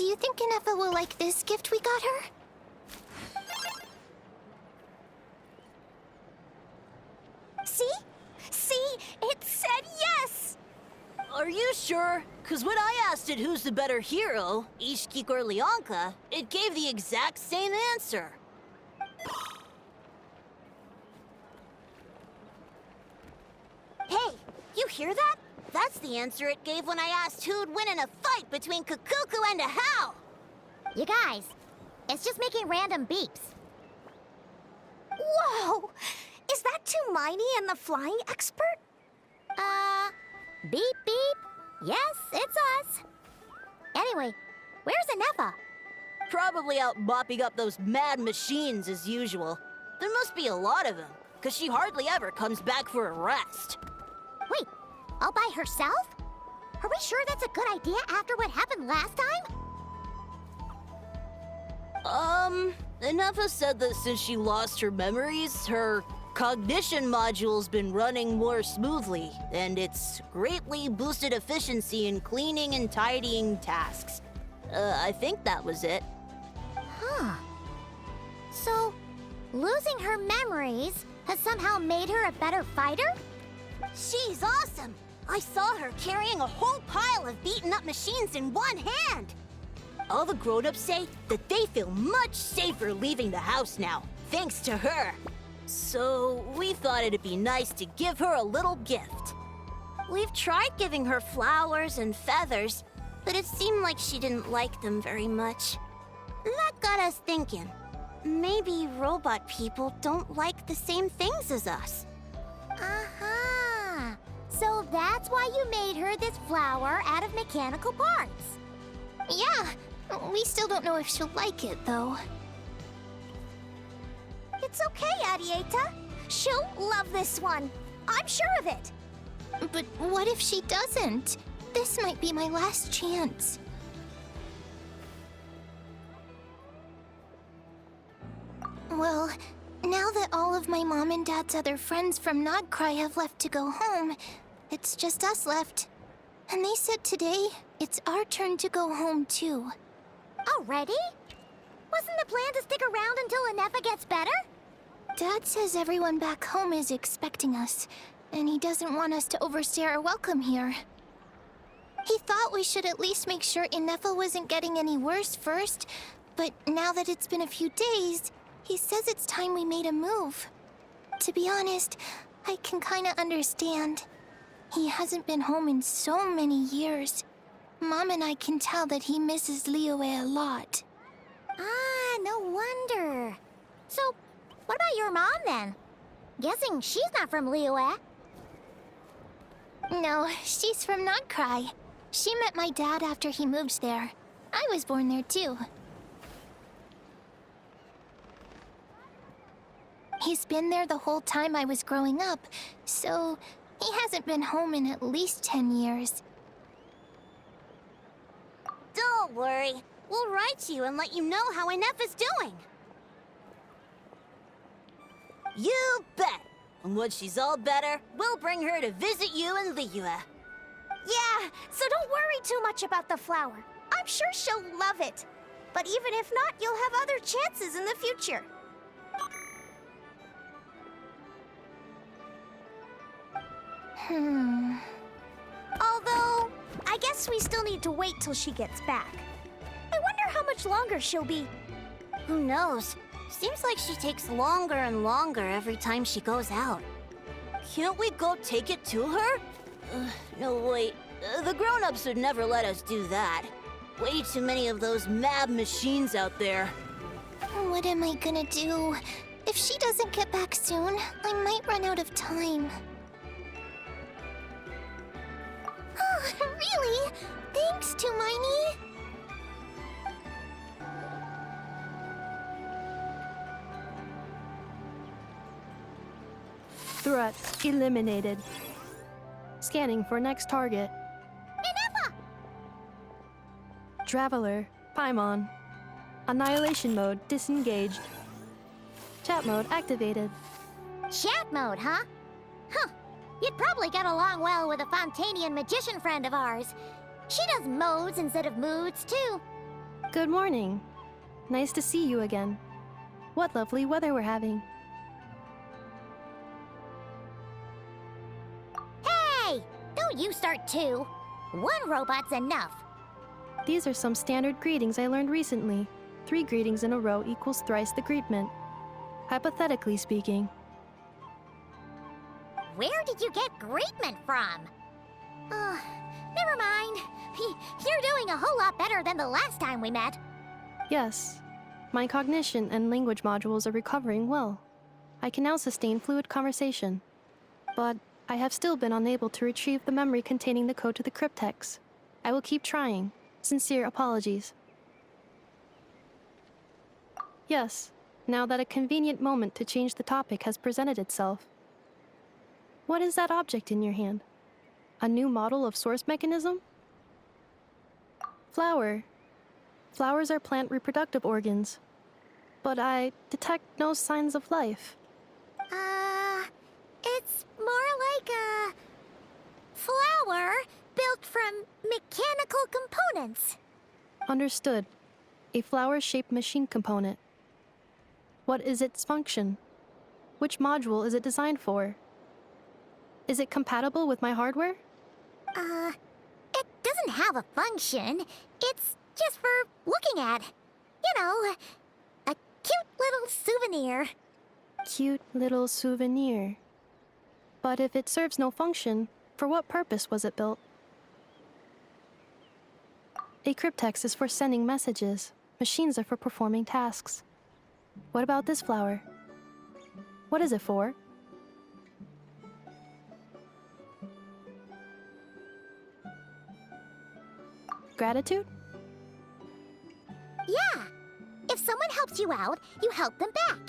you think Inefa will like this gift we got her? See? See? It said yes! Are you sure? Because when I asked it who's the better hero, Ishkik or Leonka, it gave the exact same answer. Hey, you hear that? That's the answer it gave when I asked who'd win in a fight between Kukuku and Ahau. You guys, it's just making random beeps. Whoa! Is that Tumaini and the flying expert? Beep beep. Yes, it's us. Anyway, where's Inefa? Probably out mopping up those mad machines as usual. There must be a lot of them, because she hardly ever comes back for a rest. Wait, all by herself? Are we sure that's a good idea after what happened last time? Inefa said that since she lost her memories, her cognition module's been running more smoothly, and it's greatly boosted efficiency in cleaning and tidying tasks. I think that was it. Huh. So, losing her memories has somehow made her a better fighter? She's awesome! I saw her carrying a whole pile of beaten-up machines in one hand! All the grown-ups say that they feel much safer leaving the house now, thanks to her. So, we thought it'd be nice to give her a little gift. We've tried giving her flowers and feathers, but it seemed like she didn't like them very much. That got us thinking. Maybe robot people don't like the same things as us. Uh-huh. So that's why you made her this flower out of mechanical parts. Yeah, we still don't know if she'll like it, though. It's okay, Arieta. She'll love this one. I'm sure of it. But what if she doesn't? This might be my last chance. Well, now that all of my mom and dad's other friends from Nodkrai have left to go home, it's just us left. And they said today, it's our turn to go home too. Already? Wasn't the plan to stick around until Inefa gets better? Dad says everyone back home is expecting us, and he doesn't want us to overstay our welcome here. He thought we should at least make sure Inefa wasn't getting any worse first, but now that it's been a few days, he says it's time we made a move. To be honest, I can kinda understand. He hasn't been home in so many years. Mom and I can tell that he misses Liyue a lot. Ah, no wonder. So, what about your mom then? Guessing she's not from Liyue. No, she's from Nodkrai. She met my dad after he moved there. I was born there too. He's been there the whole time I was growing up, so he hasn't been home in at least 10 years. Don't worry. We'll write to you and let you know how Inefa's doing. You bet! And when she's all better, we'll bring her to visit you in Liyue. Yeah, so don't worry too much about the flower. I'm sure she'll love it. But even if not, you'll have other chances in the future. Although, I guess we still need to wait till she gets back. I wonder how much longer she'll be. Who knows? Seems like she takes longer and longer every time she goes out. Can't we go take it to her? No, wait. The grown-ups would never let us do that. Way too many of those mad machines out there. What am I gonna do? If she doesn't get back soon, I might run out of time. Really? Thanks, Tumaini. Threat eliminated. Scanning for next target. Inefa! Traveler, Paimon. Annihilation mode disengaged. Chat mode activated. Chat mode, huh? Huh. You'd probably get along well with a Fontanian magician friend of ours. She does modes instead of moods, too. Good morning. Nice to see you again. What lovely weather we're having. Hey! Don't you start too. One robot's enough. These are some standard greetings I learned recently. 3 greetings in a row equals thrice the greetment. Hypothetically speaking. Where did you get greetment from? Never mind. You're doing a whole lot better than the last time we met. Yes. My cognition and language modules are recovering well. I can now sustain fluid conversation. But I have still been unable to retrieve the memory containing the code to the cryptex. I will keep trying. Sincere apologies. Yes, now that a convenient moment to change the topic has presented itself. What is that object in your hand? A new model of source mechanism? Flower. Flowers are plant reproductive organs. But I detect no signs of life. It's more like a flower built from mechanical components. Understood. A flower-shaped machine component. What is its function? Which module is it designed for? Is it compatible with my hardware? It doesn't have a function. It's just for looking at. You know, a cute little souvenir. Cute little souvenir. But if it serves no function, for what purpose was it built? A cryptex is for sending messages. Machines are for performing tasks. What about this flower? What is it for? Gratitude? Yeah. If someone helps you out, you help them back.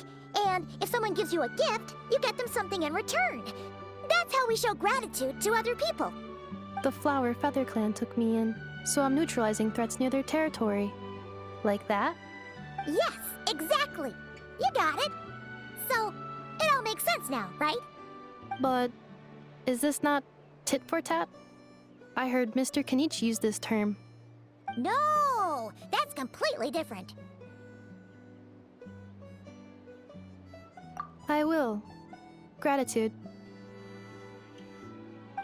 And if someone gives you a gift, you get them something in return. That's how we show gratitude to other people. The Flower Feather Clan took me in, so I'm neutralizing threats near their territory. Like that? Yes, exactly. You got it. So, it all makes sense now, right? But is this not tit for tat? I heard Mr. Kenichi use this term. No, that's completely different. I will. Gratitude.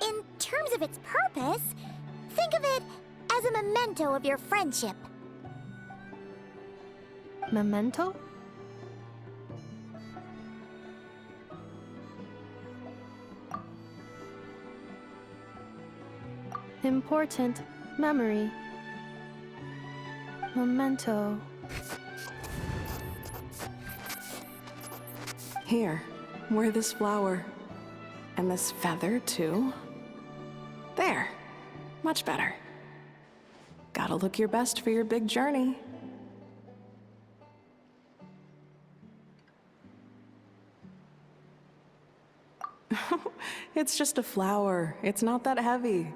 In terms of its purpose, think of it as a memento of your friendship. Memento? Important memory. Memento. Here, wear this flower. And this feather, too. There. Much better. Gotta look your best for your big journey. It's just a flower. It's not that heavy.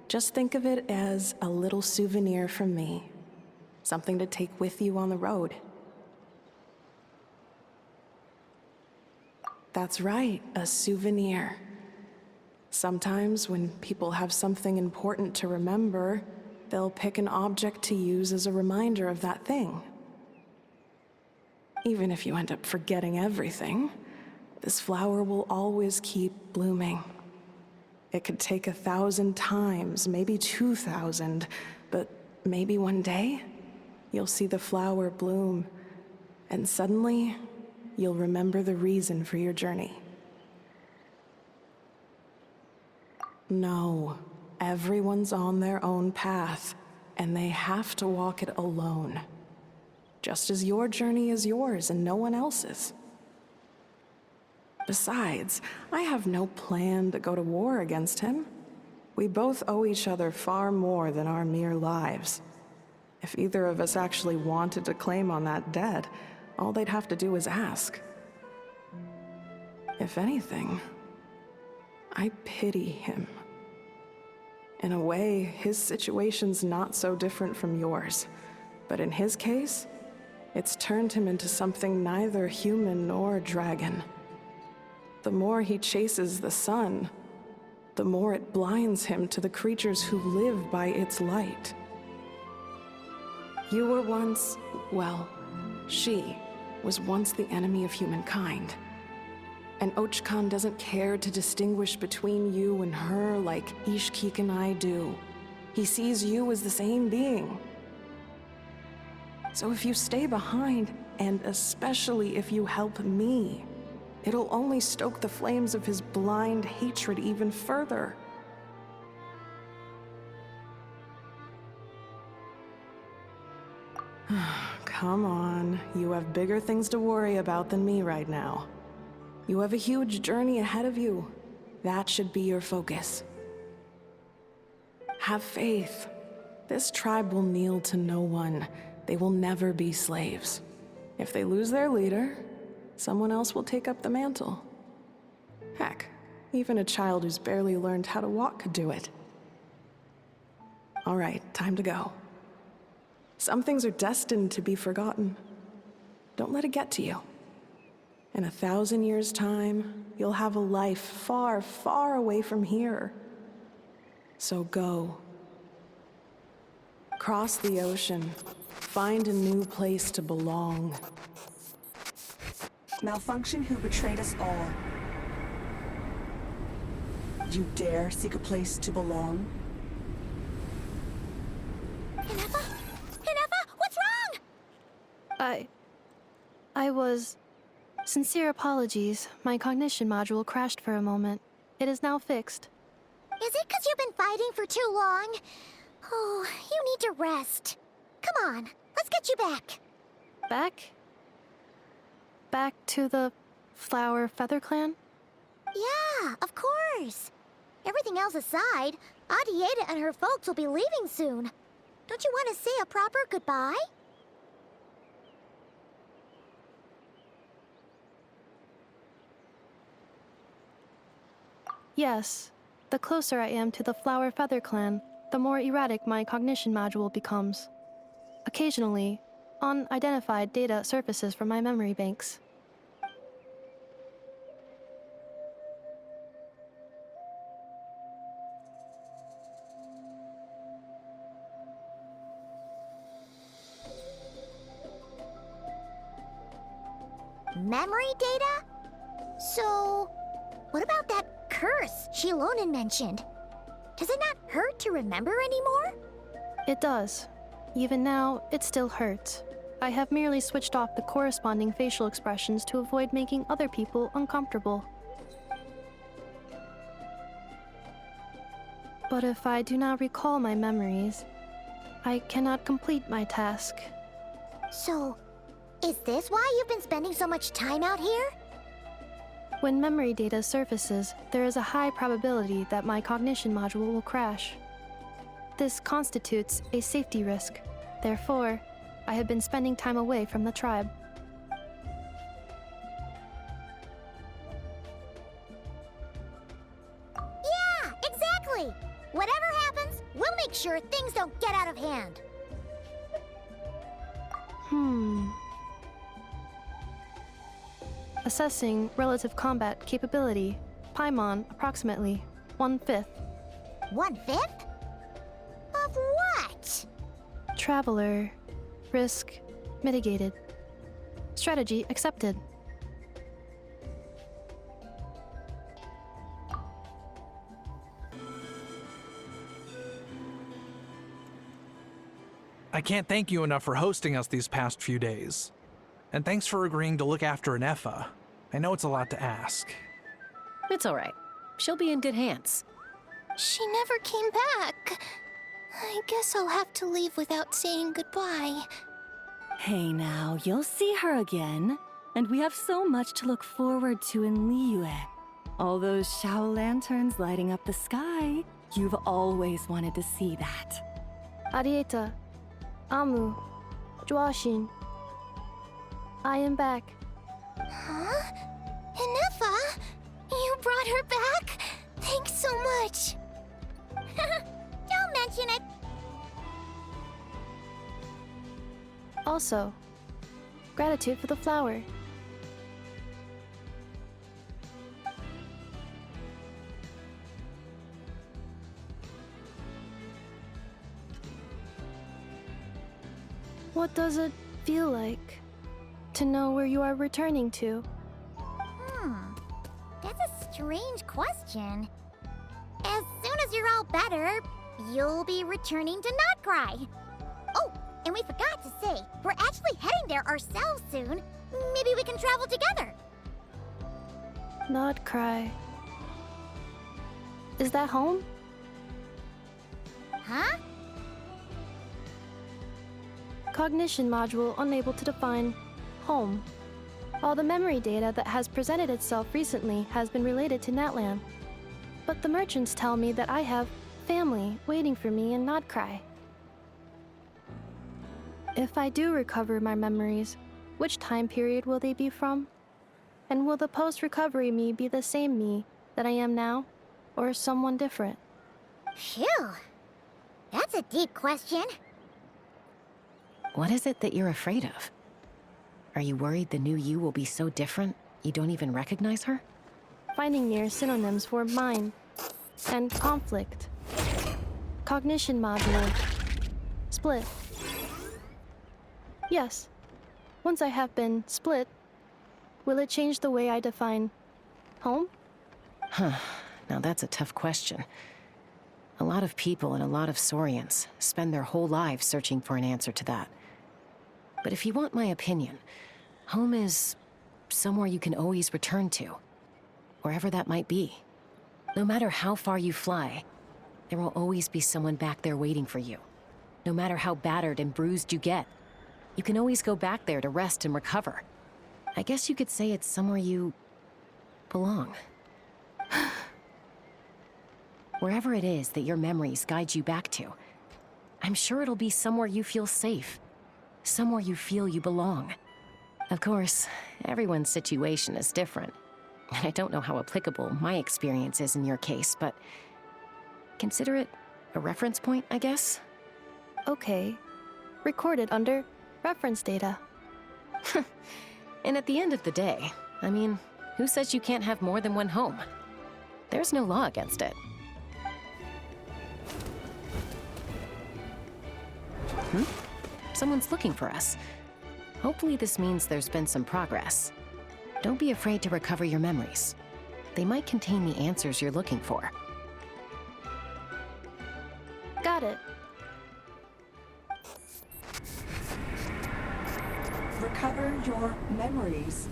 Just think of it as a little souvenir from me. Something to take with you on the road. That's right, a souvenir. Sometimes when people have something important to remember, they'll pick an object to use as a reminder of that thing. Even if you end up forgetting everything, this flower will always keep blooming. It could take 1,000 times, maybe 2,000, but maybe one day, you'll see the flower bloom, and suddenly, you'll remember the reason for your journey. No, everyone's on their own path, and they have to walk it alone. Just as your journey is yours and no one else's. Besides, I have no plan to go to war against him. We both owe each other far more than our mere lives. If either of us actually wanted to claim on that debt, all they'd have to do is ask. If anything, I pity him. In a way, his situation's not so different from yours. But in his case, it's turned him into something neither human nor dragon. The more he chases the sun, the more it blinds him to the creatures who live by its light. You were once, well, she was once the enemy of humankind. And ARCHON doesn't care to distinguish between you and her like Ishkik and I do. He sees you as the same being. So if you stay behind, and especially if you help me, it'll only stoke the flames of his blind hatred even further. Come on, you have bigger things to worry about than me right now. You have a huge journey ahead of you. That should be your focus. Have faith. This tribe will kneel to no one. They will never be slaves. If they lose their leader, someone else will take up the mantle. Heck, even a child who's barely learned how to walk could do it. All right, time to go. Some things are destined to be forgotten. Don't let it get to you. In 1,000 years' time, you'll have a life far, far away from here. So go. Cross the ocean. Find a new place to belong. Malfunction who betrayed us all. You dare seek a place to belong? Inefa? Inefa, what's wrong? I was... Sincere apologies. My cognition module crashed for a moment. It is now fixed. Is it because you've been fighting for too long? Oh, you need to rest. Come on, let's get you back. Back? Back to the Flower Feather Clan? Yeah, of course. Everything else aside, Adieta and her folks will be leaving soon. Don't you want to say a proper goodbye? Yes. The closer I am to the Flower Feather Clan, the more erratic my cognition module becomes. Occasionally, unidentified data surfaces from my memory banks. Memory data? So, what about that curse Shilonen mentioned? Does it not hurt to remember anymore? It does. Even now, it still hurts. I have merely switched off the corresponding facial expressions to avoid making other people uncomfortable. But if I do not recall my memories, I cannot complete my task. So, is this why you've been spending so much time out here? When memory data surfaces, there is a high probability that my cognition module will crash. This constitutes a safety risk. Therefore, I have been spending time away from the tribe. Yeah, exactly! Whatever happens, we'll make sure things don't get out of hand. Assessing relative combat capability. Paimon, approximately 1/5. 1/5? Of what? Traveler. Risk mitigated. Strategy accepted. I can't thank you enough for hosting us these past few days. And thanks for agreeing to look after Inefa. I know it's a lot to ask. It's all right. She'll be in good hands. She never came back. I guess I'll have to leave without saying goodbye. Hey now, you'll see her again. And we have so much to look forward to in Liyue. All those Shao lanterns lighting up the sky. You've always wanted to see that. Arieta. Amu. Joashin. I am back. Huh? Inefa? You brought her back? Thanks so much. Don't mention it. Also, gratitude for the flower. What does it feel like to know where you are returning to? That's a strange question. As soon as you're all better, you'll be returning to Nodkrai. Oh, and we forgot to say, we're actually heading there ourselves soon. Maybe we can travel together. Nodkrai. Is that home? Huh? Cognition module unable to define home. All the memory data that has presented itself recently has been related to Natlan. But the merchants tell me that I have family waiting for me in Nodkrai. If I do recover my memories, which time period will they be from? And will the post-recovery me be the same me that I am now, or someone different? Phew. That's a deep question. What is it that you're afraid of? Are you worried the new you will be so different you don't even recognize her? Finding near synonyms for mind and conflict. Cognition module. Split. Yes. Once I have been split, will it change the way I define home? Huh. Now that's a tough question. A lot of people and a lot of Saurians spend their whole lives searching for an answer to that. But if you want my opinion, home is somewhere you can always return to, wherever that might be. No matter how far you fly, there will always be someone back there waiting for you. No matter how battered and bruised you get, you can always go back there to rest and recover. I guess you could say it's somewhere you belong. Wherever it is that your memories guide you back to, I'm sure it'll be somewhere you feel safe. Somewhere you feel you belong. Of course, everyone's situation is different. I don't know how applicable my experience is in your case, but consider it a reference point, I guess? Okay. Recorded under reference data. And at the end of the day, I mean, who says you can't have more than one home? There's no law against it. Someone's looking for us. Hopefully this means there's been some progress. Don't be afraid to recover your memories. They might contain the answers you're looking for. Got it. Recover your memories.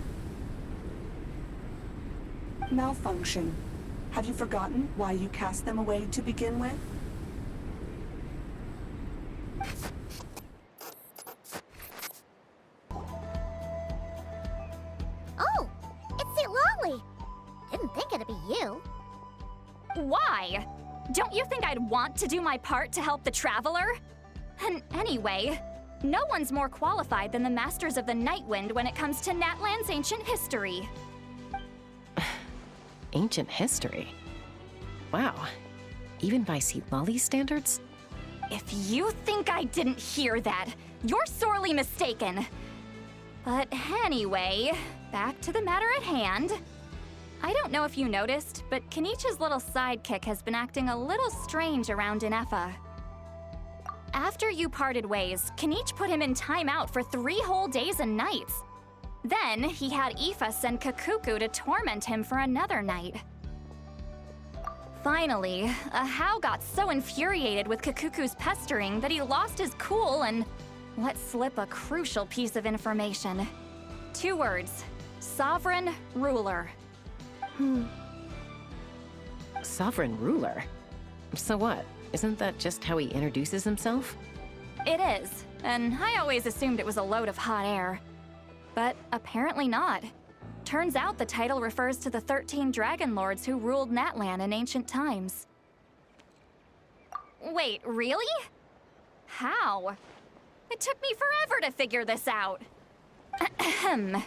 Malfunction. Have you forgotten why you cast them away to begin with? Oh, it's St. Lolly. Didn't think it'd be you. Why? Don't you think I'd want to do my part to help the Traveler? And anyway, no one's more qualified than the Masters of the Nightwind when it comes to Natlan's ancient history. Ancient history? Wow. Even by St. Lolly's standards? If you think I didn't hear that, you're sorely mistaken. But anyway, back to the matter at hand. I don't know if you noticed, but Kenichi's little sidekick has been acting a little strange around Ineffa. After you parted ways, Kenich put him in timeout for 3 whole days and nights. Then he had Aoife send Kakuku to torment him for another night. Finally, Ahau got so infuriated with Kakuku's pestering that he lost his cool and let slip a crucial piece of information. 2 words: Sovereign Ruler. Sovereign ruler? So what? Isn't that just how he introduces himself? It is, and I always assumed it was a load of hot air. But apparently not. Turns out the title refers to the 13 Dragon Lords who ruled Natlan in ancient times. Wait, really? How? It took me forever to figure this out. Ahem.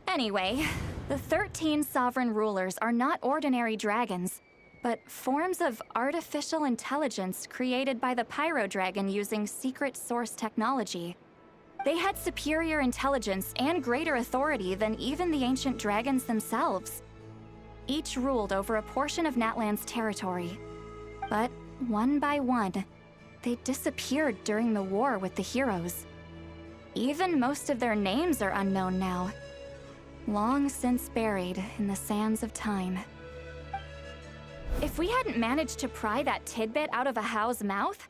Anyway, the 13 sovereign rulers are not ordinary dragons, but forms of artificial intelligence created by the Pyro Dragon using secret source technology. They had superior intelligence and greater authority than even the ancient dragons themselves. Each ruled over a portion of Natlan's territory. But one by one, they disappeared during the war with the heroes. Even most of their names are unknown now. Long since buried in the sands of time. If we hadn't managed to pry that tidbit out of Ahau's mouth,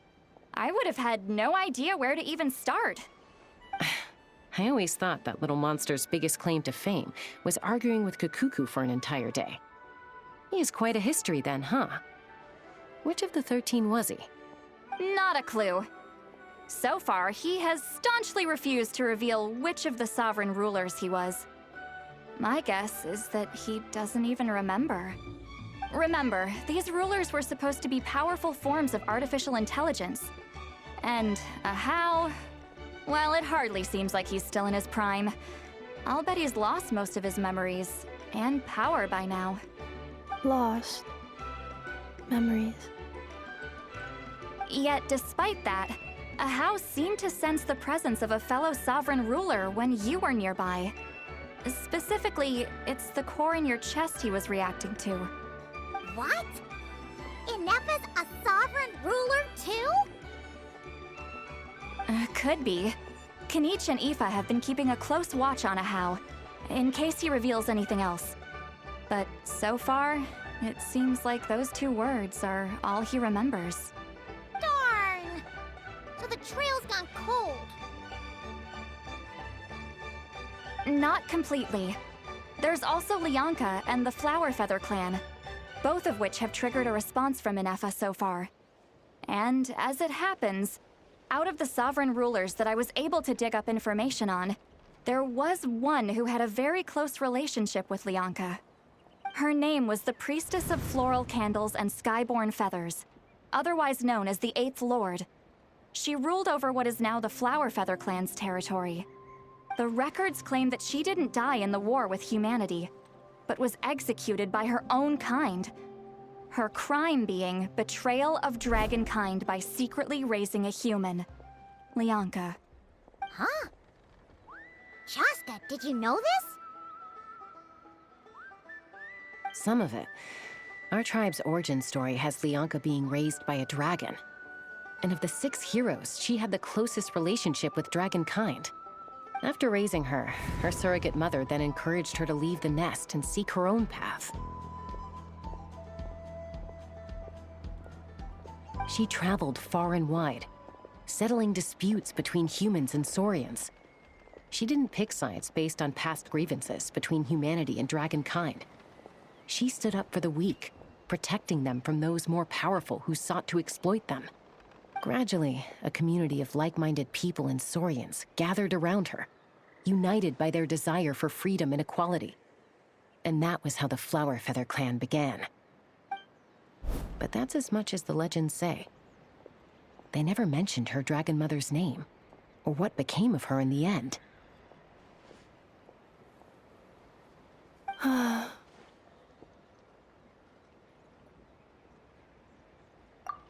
I would have had no idea where to even start. I always thought that little monster's biggest claim to fame was arguing with Kukuku for an entire day. He has quite a history then, huh? Which of the 13 was he? Not a clue. So far, he has staunchly refused to reveal which of the sovereign rulers he was. My guess is that he doesn't even remember. Remember, these rulers were supposed to be powerful forms of artificial intelligence. And Ahau, well, it hardly seems like he's still in his prime. I'll bet he's lost most of his memories and power by now. Lost. Memories. Yet, despite that, Ahau seemed to sense the presence of a fellow sovereign ruler when you were nearby. Specifically, it's the core in your chest he was reacting to. What? Ineppa's a sovereign ruler too? Could be. Kanich and Aoife have been keeping a close watch on Ahau, in case he reveals anything else. But so far, it seems like those 2 words are all he remembers. Darn! So the trail's gone cold. Not completely. There's also Lianka and the Flower Feather clan, both of which have triggered a response from Ineppa so far. And as it happens, out of the sovereign rulers that I was able to dig up information on, there was one who had a very close relationship with Lianka. Her name was the Priestess of Floral Candles and Skyborn Feathers, otherwise known as the 8th Lord. She ruled over what is now the Flower Feather clan's territory. The records claim that she didn't die in the war with humanity, but was executed by her own kind. Her crime being betrayal of dragonkind by secretly raising a human. Lianka. Huh? Chaska, did you know this? Some of it. Our tribe's origin story has Lianka being raised by a dragon. And of the 6 heroes, she had the closest relationship with dragonkind. After raising her, her surrogate mother then encouraged her to leave the nest and seek her own path. She traveled far and wide, settling disputes between humans and Saurians. She didn't pick sides based on past grievances between humanity and dragonkind. She stood up for the weak, protecting them from those more powerful who sought to exploit them. Gradually, a community of like-minded people and Saurians gathered around her, united by their desire for freedom and equality. And that was how the Flower Feather clan began. But that's as much as the legends say. They never mentioned her dragon mother's name, or what became of her in the end.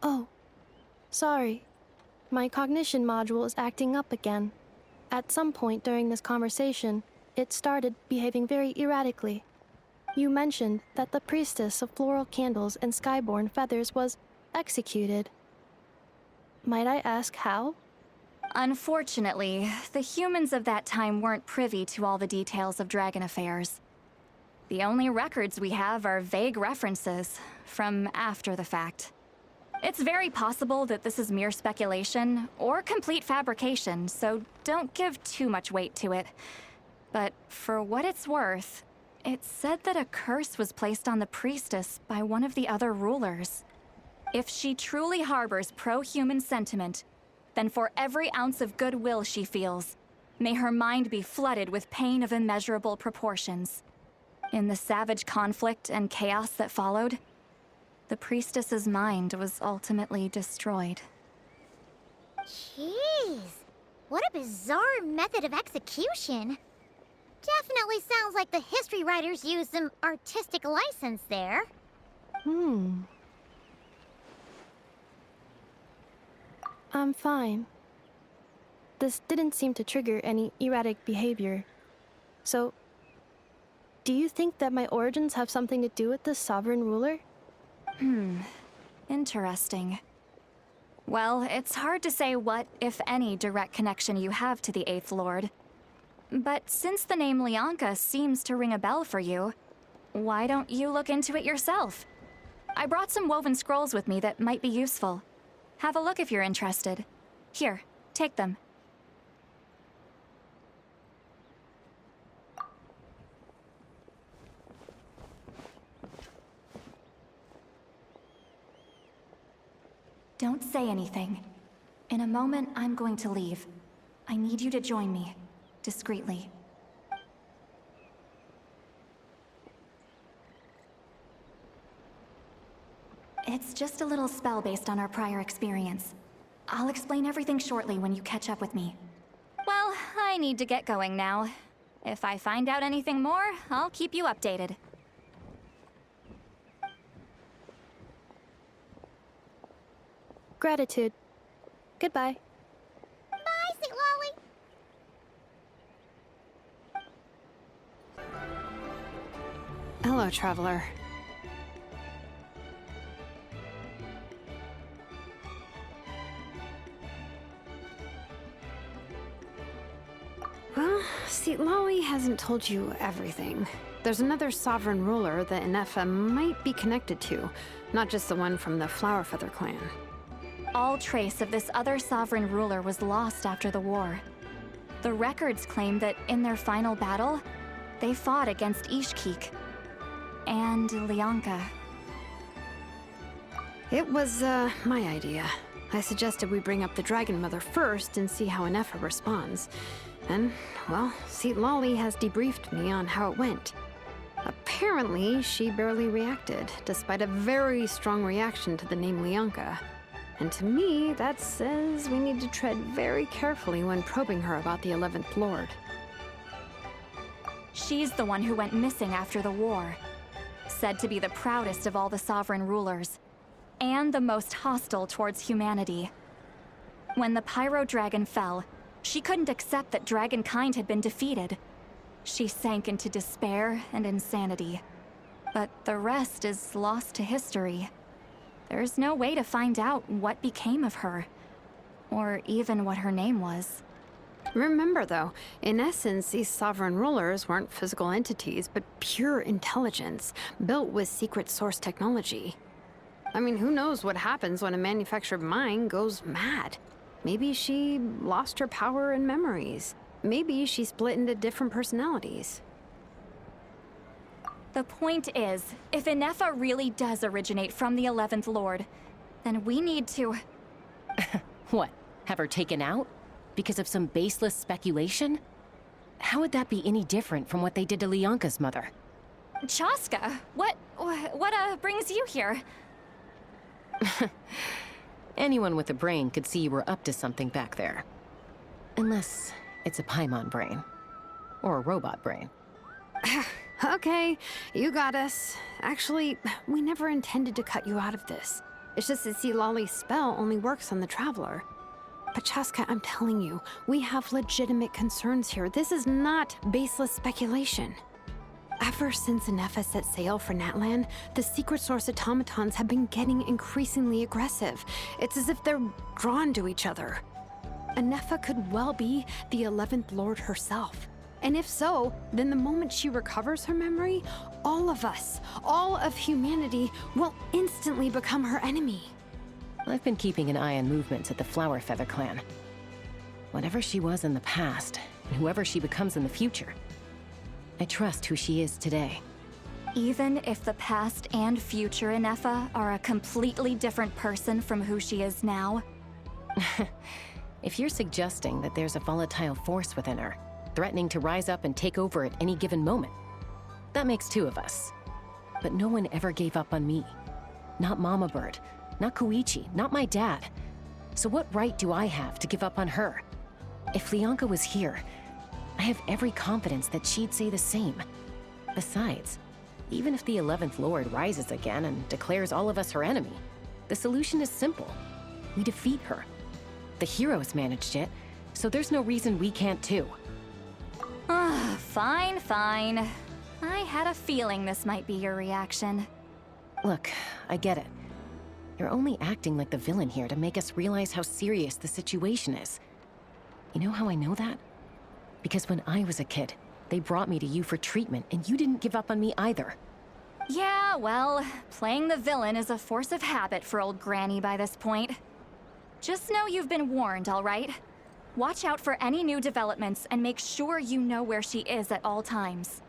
Oh, sorry. My cognition module is acting up again. At some point during this conversation, it started behaving very erratically. You mentioned that the Priestess of Floral Candles and Skyborn Feathers was executed. Might I ask how? Unfortunately, the humans of that time weren't privy to all the details of dragon affairs. The only records we have are vague references from after the fact. It's very possible that this is mere speculation or complete fabrication, so don't give too much weight to it. But for what it's worth, it said that a curse was placed on the priestess by one of the other rulers. If she truly harbors pro-human sentiment, then for every ounce of goodwill she feels, may her mind be flooded with pain of immeasurable proportions. In the savage conflict and chaos that followed, the priestess's mind was ultimately destroyed. Jeez, what a bizarre method of execution. Definitely sounds like the history writers used some artistic license there. I'm fine. This didn't seem to trigger any erratic behavior. So, do you think that my origins have something to do with this sovereign ruler? Interesting. Well, it's hard to say what, if any, direct connection you have to the 8th Lord. But since the name Leonka seems to ring a bell for you, why don't you look into it yourself? I brought some woven scrolls with me that might be useful. Have a look if you're interested. Here, take them. Don't say anything. In a moment, I'm going to leave. I need you to join me, discreetly. It's just a little spell based on our prior experience. I'll explain everything shortly when you catch up with me. Well, I need to get going now. If I find out anything more, I'll keep you updated. Gratitude. Goodbye. Bye, Sweet Lolly. Hello, traveler. Well, see, Lolly hasn't told you everything. There's another sovereign ruler that Inefa might be connected to, not just the one from the Flowerfeather clan. All trace of this other sovereign ruler was lost after the war. The records claim that in their final battle, they fought against Ishkik and Leonka. It was, my idea. I suggested we bring up the Dragon Mother first and see how Inefa responds. And, well, Seat Lolly has debriefed me on how it went. Apparently, she barely reacted, despite a very strong reaction to the name Leonka. And to me, that says we need to tread very carefully when probing her about the 11th Lord. She's the one who went missing after the war. Said to be the proudest of all the sovereign rulers. And the most hostile towards humanity. When the Pyro Dragon fell, she couldn't accept that dragonkind had been defeated. She sank into despair and insanity. But the rest is lost to history. There's no way to find out what became of her, or even what her name was. Remember, though, in essence, these sovereign rulers weren't physical entities, but pure intelligence, built with secret source technology. I mean, who knows what happens when a manufactured mind goes mad? Maybe she lost her power and memories. Maybe she split into different personalities. The point is, if Inefa really does originate from the 11th Lord, then we need to... What? Have her taken out? Because of some baseless speculation? How would that be any different from what they did to Leonka's mother? Chaska, what brings you here? Anyone with a brain could see you were up to something back there. Unless it's a Paimon brain. Or a robot brain. Okay, you got us. Actually, we never intended to cut you out of this. It's just that see, Lolly's spell only works on the Traveler. But Chaska, I'm telling you, we have legitimate concerns here. This is not baseless speculation. Ever since Inefa set sail for Natlan, the secret source automatons have been getting increasingly aggressive. It's as if they're drawn to each other. Inefa could well be the 11th Lord herself. And if so, then the moment she recovers her memory, all of us, all of humanity, will instantly become her enemy. I've been keeping an eye on movements at the Flowerfeather clan. Whatever she was in the past, and whoever she becomes in the future, I trust who she is today. Even if the past and future Inefa are a completely different person from who she is now? If you're suggesting that there's a volatile force within her, threatening to rise up and take over at any given moment, that makes two of us. But no one ever gave up on me. Not Mama Bird, not Koichi, not my dad. So what right do I have to give up on her? If Leonka was here, I have every confidence that she'd say the same. Besides, even if the 11th Lord rises again and declares all of us her enemy, the solution is simple. We defeat her. The heroes managed it, so there's no reason we can't too. Fine, fine. I had a feeling this might be your reaction. Look, I get it. You're only acting like the villain here to make us realize how serious the situation is. You know how I know that? Because when I was a kid, they brought me to you for treatment, and you didn't give up on me either. Yeah, well, playing the villain is a force of habit for old Granny by this point. Just know you've been warned, all right? Watch out for any new developments and make sure you know where she is at all times.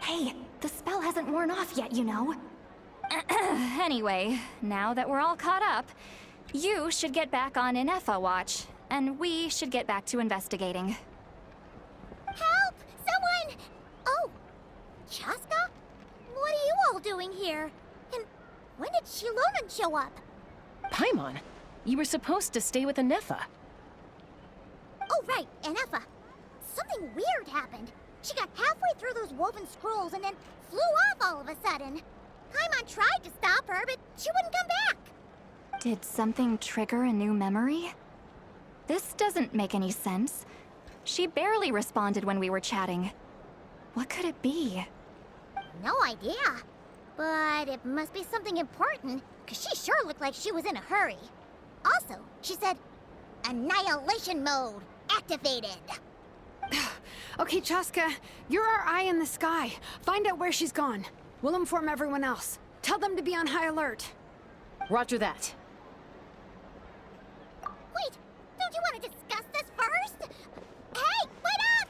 Hey, the spell hasn't worn off yet, you know. Anyway, now that we're all caught up, you should get back on Inefa watch, and we should get back to investigating. Help! Someone! Oh, Chaska? What are you all doing here? And when did Shilonan show up? Paimon, you were supposed to stay with Inefa. Oh, right, Inefa. Something weird happened. She got halfway through those woven scrolls and then flew off all of a sudden. Paimon tried to stop her, but she wouldn't come back. Did something trigger a new memory? This doesn't make any sense. She barely responded when we were chatting. What could it be? No idea. But it must be something important, because she sure looked like she was in a hurry. Also, she said, Annihilation mode activated. Okay, Chaska, you're our eye in the sky. Find out where she's gone. We'll inform everyone else. Tell them to be on high alert. Roger that. Wait, don't you want to discuss this first? Hey, wait up!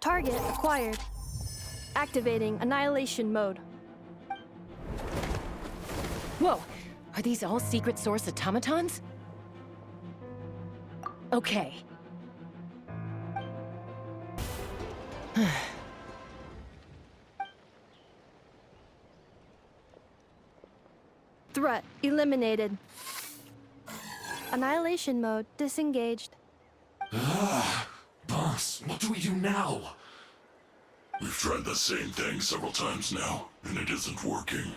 Target acquired. Activating annihilation mode. Whoa! Are these all secret source automatons? Okay. Threat eliminated. Annihilation mode disengaged. Boss, what do we do now? We've tried the same thing several times now, and it isn't working.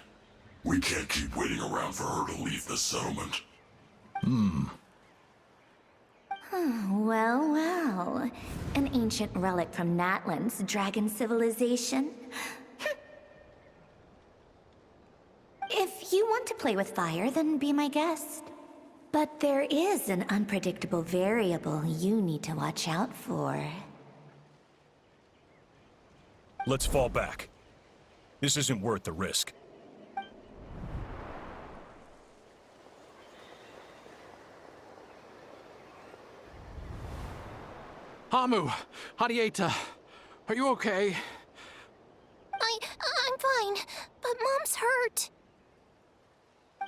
We can't keep waiting around for her to leave the settlement. Well, well. An ancient relic from Natlan's dragon civilization. If you want to play with fire, then be my guest. But there is an unpredictable variable you need to watch out for. Let's fall back. This isn't worth the risk. Hamu, Hadieta, are you okay? I'm fine, but Mom's hurt.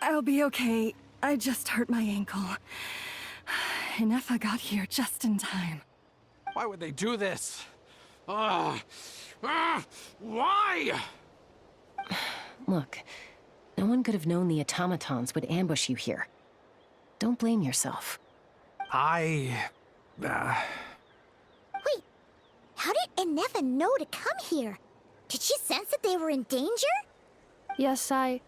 I'll be okay. I just hurt my ankle. Inefa got here just in time. Why would they do this? Why? Look, no one could have known the automatons would ambush you here. Don't blame yourself. Wait, how did Inefa know to come here? Did she sense that they were in danger? Yes, I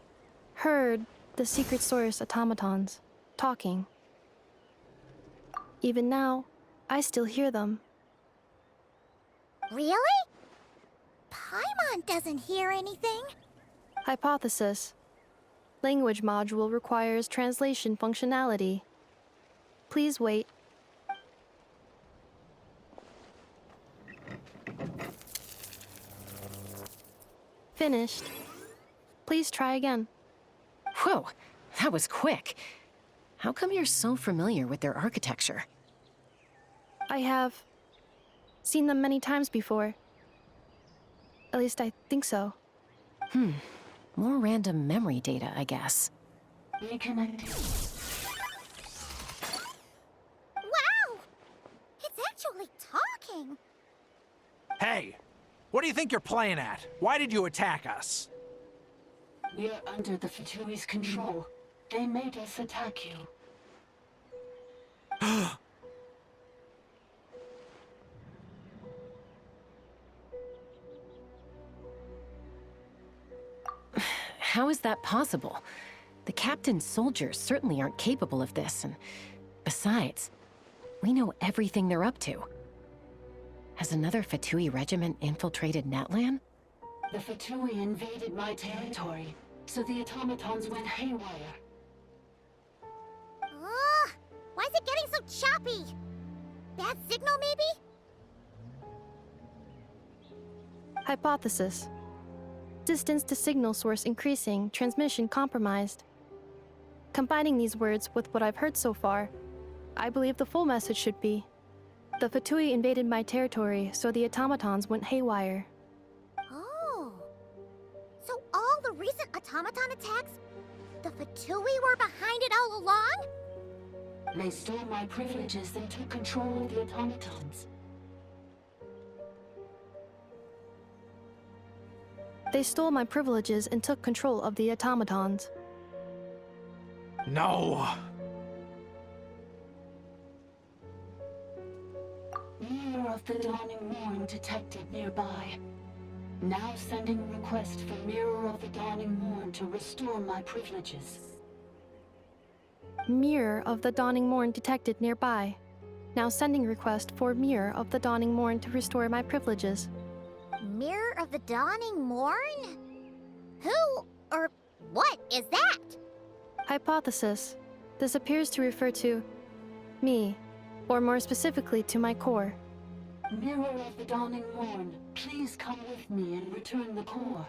heard the secret source automatons talking. Even now, I still hear them. Really? Paimon doesn't hear anything. Hypothesis. Language module requires translation functionality. Please wait. Finished. Please try again. Whoa, that was quick. How come you're so familiar with their architecture? I have seen them many times before. At least I think so. More random memory data, I guess. Wow! It's actually talking. Hey, what do you think you're playing at? Why did you attack us? We're under the Fatui's control. They made us attack you. is that possible? The captain's soldiers certainly aren't capable of this, and besides, we know everything they're up to. Has another Fatui regiment infiltrated Natlan? The Fatui invaded my territory, so the automatons went haywire. Ugh! Why is it getting so choppy? Bad signal, maybe? Hypothesis. Distance to signal source increasing, transmission compromised. Combining these words with what I've heard so far, I believe the full message should be, the Fatui invaded my territory, so the automatons went haywire. Oh. So all the recent automaton attacks, the Fatui were behind it all along? They stole my privileges and took control of the automatons. They stole my privileges and took control of the automatons. No! Mirror of the Dawning Morn detected nearby. Now sending request for Mirror of the Dawning Morn to restore my privileges. Mirror of the Dawning Morn detected nearby. Now sending request for Mirror of the Dawning Morn to restore my privileges. Mirror of the Dawning Morn? Who or what is that? Hypothesis. This appears to refer to me, or more specifically to my core. Mirror of the Dawning Morn, please come with me and return the core.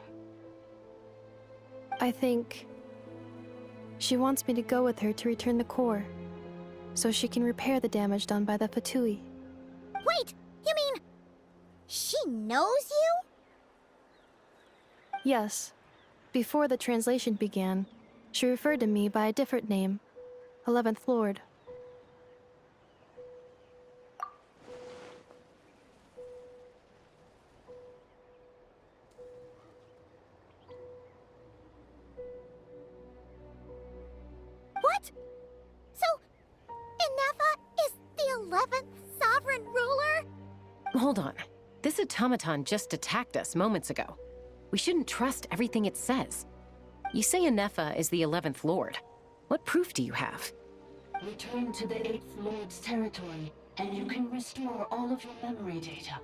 I think she wants me to go with her to return the core, so she can repair the damage done by the Fatui. Wait, you mean she knows you? Yes. Before the translation began, she referred to me by a different name, 11th Lord. What? So, Inefa is the 11th sovereign ruler? Hold on. This automaton just attacked us moments ago. We shouldn't trust everything it says. You say Inefa is the 11th Lord. What proof do you have? Return to the 8th Lord's territory, and you can restore all of your memory data.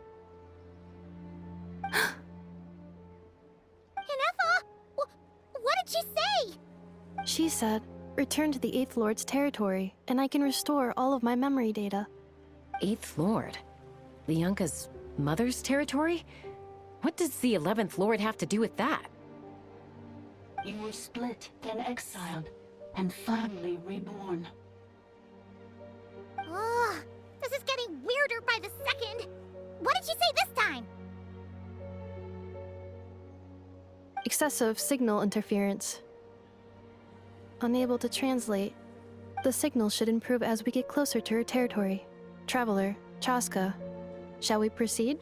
Inefa? What did she say? She said, return to the 8th Lord's territory, and I can restore all of my memory data. 8th Lord? Lianka's mother's territory? What does the 11th Lord have to do with that? You were split, then exiled, and finally reborn. Ugh, this is getting weirder by the second. What did she say this time? Excessive signal interference. Unable to translate. The signal should improve as we get closer to her territory. Traveler, Chaska, shall we proceed?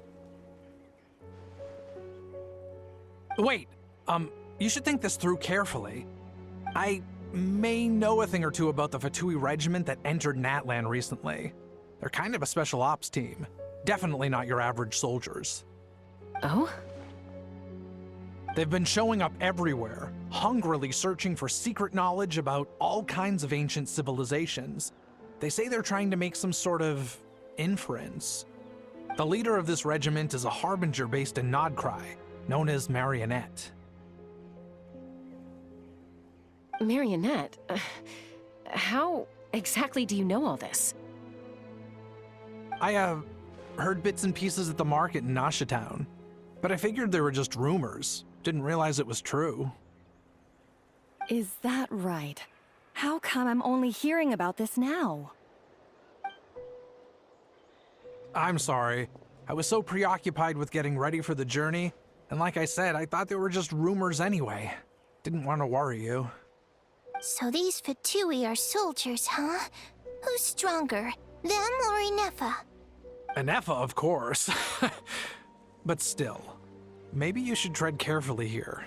Wait, you should think this through carefully. I may know a thing or two about the Fatui regiment that entered Natlan recently. They're kind of a special ops team. Definitely not your average soldiers. Oh? They've been showing up everywhere, hungrily searching for secret knowledge about all kinds of ancient civilizations. They say they're trying to make some sort of inference. The leader of this regiment is a harbinger based in Nodkrai, known as Marionette. Marionette? How exactly do you know all this? I, heard bits and pieces at the market in Nasha Town, but I figured they were just rumors. Didn't realize it was true. Is that right? How come I'm only hearing about this now? I'm sorry. I was so preoccupied with getting ready for the journey, and like I said, I thought they were just rumors anyway. Didn't want to worry you. So these Fatui are soldiers, huh? Who's stronger, them or Inefa? Inefa, of course. But still, maybe you should tread carefully here.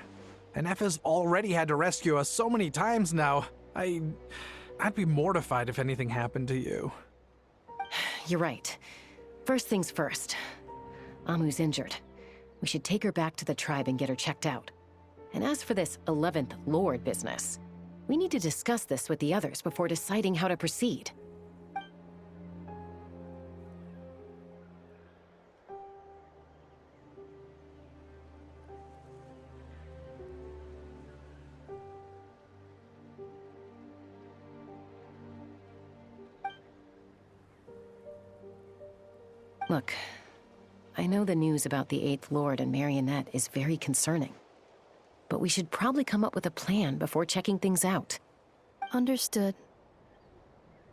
Inefa's already had to rescue us so many times now. I'd be mortified if anything happened to you. You're right. First things first. Amu's injured. We should take her back to the tribe and get her checked out. And as for this 11th Lord business, we need to discuss this with the others before deciding how to proceed. Look, I know the news about the 8th Lord and Marionette is very concerning, but we should probably come up with a plan before checking things out. Understood.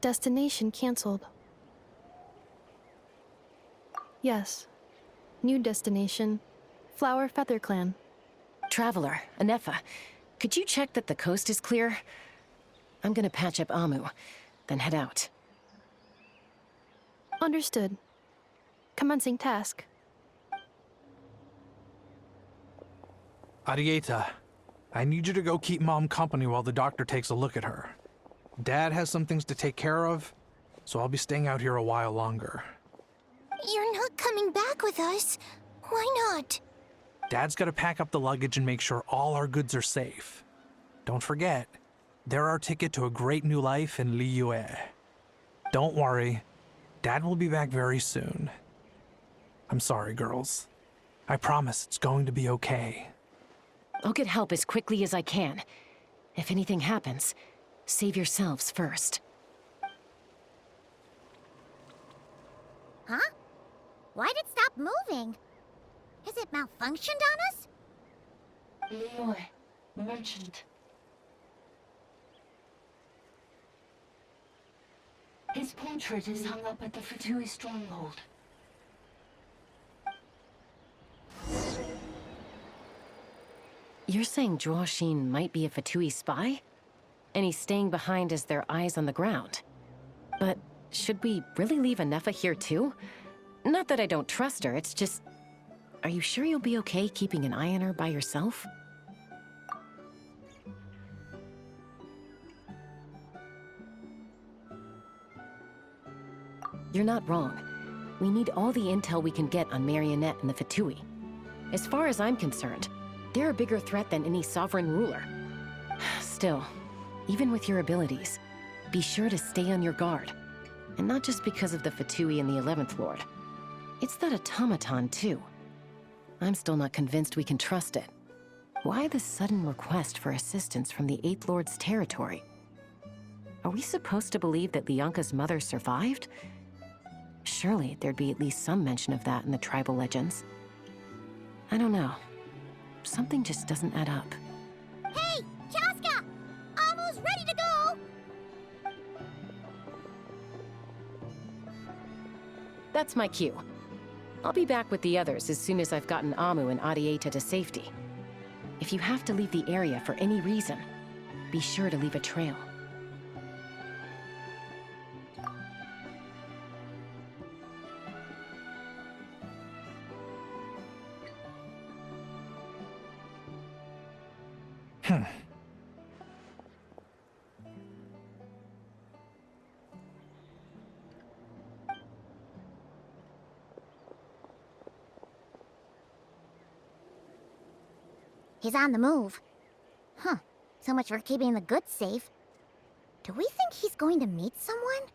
Destination cancelled. Yes. New destination, Flower Feather Clan. Traveler, Anefa, could you check that the coast is clear? I'm gonna patch up Amu, then head out. Understood. Commencing task. Arieta, I need you to go keep Mom company while the doctor takes a look at her. Dad has some things to take care of, so I'll be staying out here a while longer. You're not coming back with us. Why not? Dad's gotta pack up the luggage and make sure all our goods are safe. Don't forget, they're our ticket to a great new life in Liyue. Don't worry, Dad will be back very soon. I'm sorry, girls. I promise it's going to be okay. I'll get help as quickly as I can. If anything happens, save yourselves first. Huh? Why'd it stop moving? Has it malfunctioned on us? Liyue, merchant. His portrait is hung up at the Fatui stronghold. You're saying Zhuoxin might be a Fatui spy? And he's staying behind as their eyes on the ground. But should we really leave Anefa here too? Not that I don't trust her, it's just... Are you sure you'll be okay keeping an eye on her by yourself? You're not wrong. We need all the intel we can get on Marionette and the Fatui. As far as I'm concerned, they're a bigger threat than any sovereign ruler. Still, even with your abilities, be sure to stay on your guard. And not just because of the Fatui and the 11th Lord. It's that automaton, too. I'm still not convinced we can trust it. Why the sudden request for assistance from the 8th Lord's territory? Are we supposed to believe that Lianka's mother survived? Surely there'd be at least some mention of that in the tribal legends. I don't know. Something just doesn't add up. Hey, Chaska! Amu's ready to go! That's my cue. I'll be back with the others as soon as I've gotten Amu and Arieta to safety. If you have to leave the area for any reason, be sure to leave a trail. He's on the move. Huh. So much for keeping the goods safe. Do we think he's going to meet someone?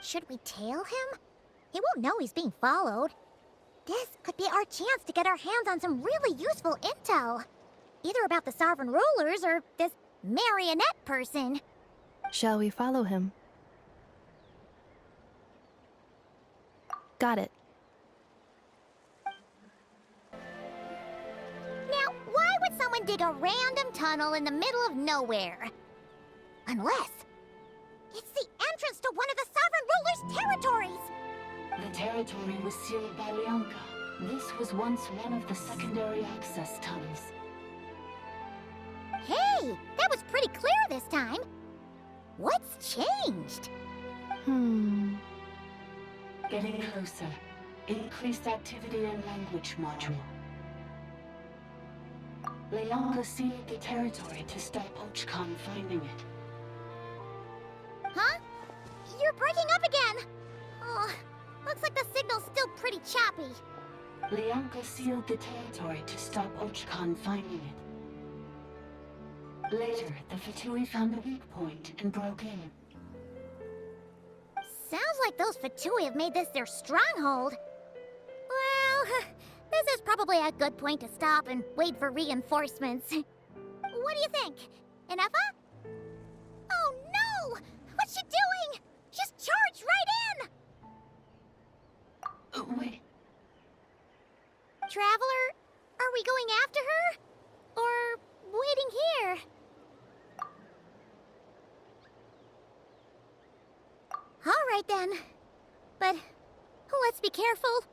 Should we tail him? He won't know he's being followed. This could be our chance to get our hands on some really useful intel. Either about the sovereign rulers or this marionette person. Shall we follow him? Got it. Now, why would someone dig a random tunnel in the middle of nowhere? Unless it's the entrance to one of the sovereign ruler's territories! The territory was sealed by Lianka. This was once one of the secondary access tunnels. Hey, that was pretty clear this time. What's changed? Getting closer. Increased activity in language module. Lianka sealed the territory to stop ARCHON finding it. Huh? You're breaking up again! Oh, looks like the signal's still pretty choppy. Lianka sealed the territory to stop ARCHON finding it. Later, the Fatui found the weak point and broke in. Sounds like those Fatui have made this their stronghold. Well, this is probably a good point to stop and wait for reinforcements. What do you think? Inefa? Oh no! What's she doing? She's charged right in! Wait. Traveler, are we going after her? Or waiting here? All right then. But let's be careful.